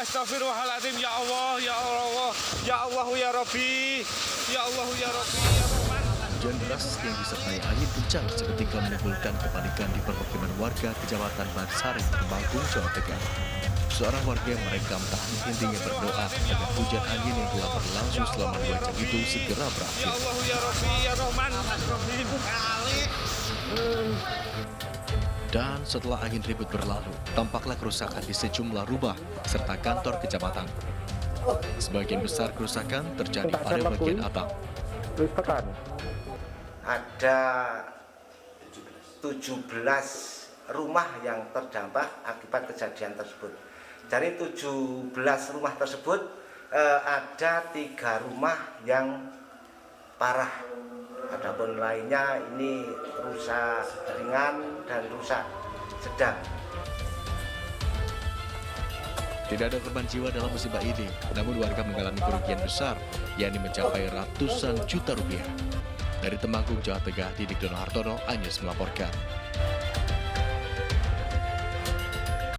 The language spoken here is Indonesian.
Astagfirullahaladzim, ya Allah, ya Allah, ya Allah, ya Rabbi, ya Allah, ya Rabbi, ya Rahman. Hujan deras yang disertai angin kencang seketika menimbulkan kepanikan di permukiman warga Kecamatan Bansari, Temanggung, Jawa Tengah. Seorang warga yang merekam tahan hentinya berdoa agar hujan angin yang telah berlangsung selama 2 jam itu segera Ya berakhir. Allah, ya Rabbi, ya Rahman. Dan setelah angin ribut berlalu, tampaklah kerusakan di sejumlah rumah serta kantor kecamatan. Sebagian besar kerusakan terjadi pada bagian atap. Ada 17 rumah yang terdampak akibat kejadian tersebut. Dari 17 rumah tersebut ada 3 rumah yang parah. Adapun lainnya ini rusak ringan dan rusak sedang. Tidak ada korban jiwa dalam musibah ini, namun warga mengalami kerugian besar, yakni mencapai ratusan juta rupiah. Dari Temanggung, Jawa Tengah, Didik Dono Hartono, Anyes melaporkan.